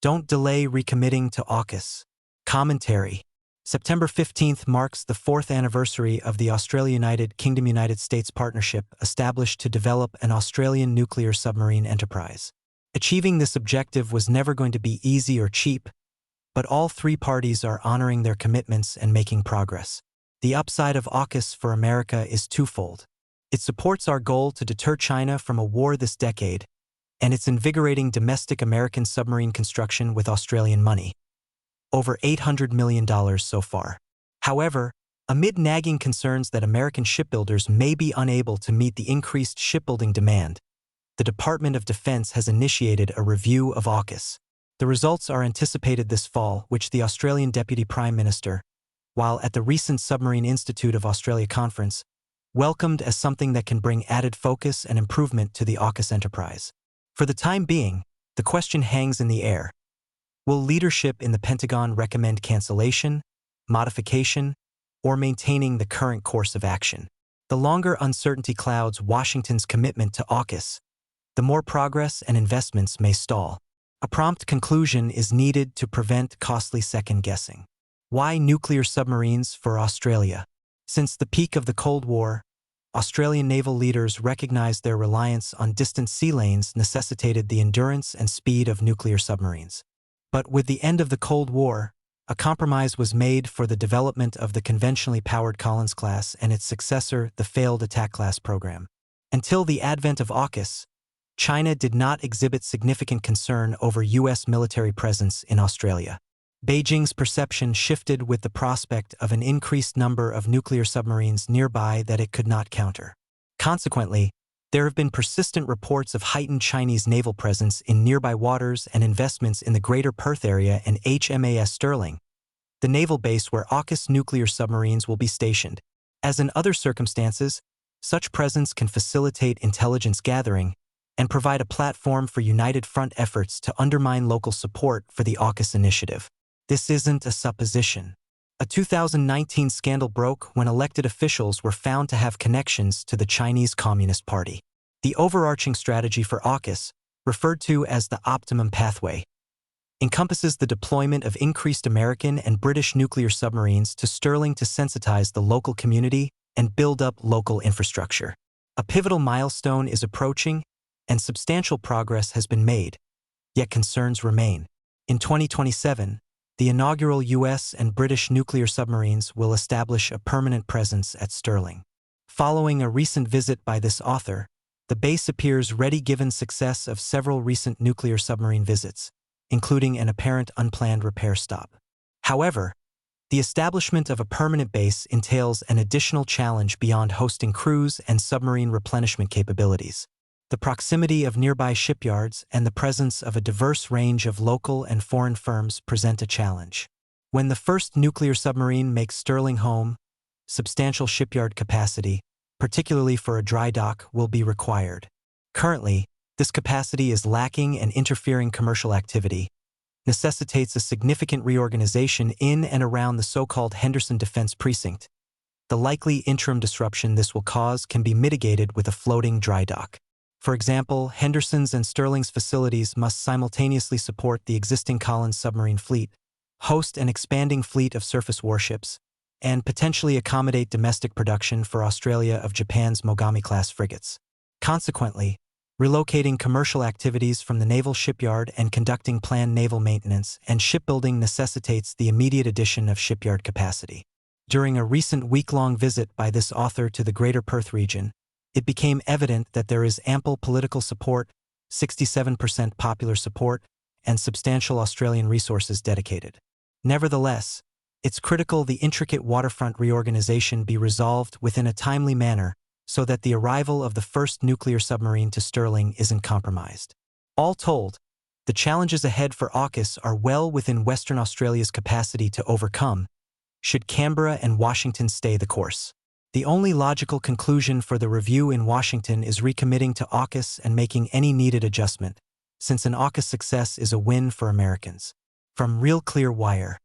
Don't delay recommitting to AUKUS. Commentary. September 15th marks the 4th anniversary of the Australia-United Kingdom-United States partnership established to develop an Australian nuclear submarine enterprise. Achieving this objective was never going to be easy or cheap, but all three parties are honoring their commitments and making progress. The upside of AUKUS for America is twofold. It supports our goal to deter China from a war this decade, and it's invigorating domestic American submarine construction with Australian money. Over $800 million so far. However, amid nagging concerns that American shipbuilders may be unable to meet the increased shipbuilding demand, the Department of Defense has initiated a review of AUKUS. The results are anticipated this fall, which the Australian Deputy Prime Minister, while at the recent Submarine Institute of Australia conference, welcomed as something that can bring added focus and improvement to the AUKUS enterprise. For the time being, the question hangs in the air. Will leadership in the Pentagon recommend cancellation, modification, or maintaining the current course of action? The longer uncertainty clouds Washington's commitment to AUKUS, the more progress and investments may stall. A prompt conclusion is needed to prevent costly second-guessing. Why nuclear submarines for Australia? Since the peak of the Cold War, Australian naval leaders recognized their reliance on distant sea lanes necessitated the endurance and speed of nuclear submarines. But with the end of the Cold War, a compromise was made for the development of the conventionally powered Collins class and its successor, the failed Attack class program. Until the advent of AUKUS, China did not exhibit significant concern over U.S. military presence in Australia. Beijing's perception shifted with the prospect of an increased number of nuclear submarines nearby that it could not counter. Consequently, there have been persistent reports of heightened Chinese naval presence in nearby waters and investments in the Greater Perth area and HMAS Stirling, the naval base where AUKUS nuclear submarines will be stationed. As in other circumstances, such presence can facilitate intelligence gathering and provide a platform for united front efforts to undermine local support for the AUKUS initiative. This isn't a supposition. A 2019 scandal broke when elected officials were found to have connections to the Chinese Communist Party. The overarching strategy for AUKUS, referred to as the optimum pathway, encompasses the deployment of increased American and British nuclear submarines to Stirling to sensitize the local community and build up local infrastructure. A pivotal milestone is approaching, and substantial progress has been made, yet concerns remain. In 2027, the inaugural U.S. and British nuclear submarines will establish a permanent presence at Stirling. Following a recent visit by this author, the base appears ready given success of several recent nuclear submarine visits, including an apparent unplanned repair stop. However, the establishment of a permanent base entails an additional challenge beyond hosting crews and submarine replenishment capabilities. The proximity of nearby shipyards and the presence of a diverse range of local and foreign firms present a challenge. When the first nuclear submarine makes Stirling home, substantial shipyard capacity, particularly for a dry dock, will be required. Currently, this capacity is lacking and interfering commercial activity, necessitates a significant reorganization in and around the so-called Henderson Defense Precinct. The likely interim disruption this will cause can be mitigated with a floating dry dock. For example, Henderson's and Stirling's facilities must simultaneously support the existing Collins submarine fleet, host an expanding fleet of surface warships, and potentially accommodate domestic production for Australia of Japan's Mogami-class frigates. Consequently, relocating commercial activities from the naval shipyard and conducting planned naval maintenance and shipbuilding necessitates the immediate addition of shipyard capacity. During a recent week-long visit by this author to the Greater Perth region, it became evident that there is ample political support, 67% popular support, and substantial Australian resources dedicated. Nevertheless, it's critical the intricate waterfront reorganization be resolved within a timely manner so that the arrival of the first nuclear submarine to Stirling isn't compromised. All told, the challenges ahead for AUKUS are well within Western Australia's capacity to overcome, should Canberra and Washington stay the course. The only logical conclusion for the review in Washington is recommitting to AUKUS and making any needed adjustment, since an AUKUS success is a win for Americans. From Real Clear Wire.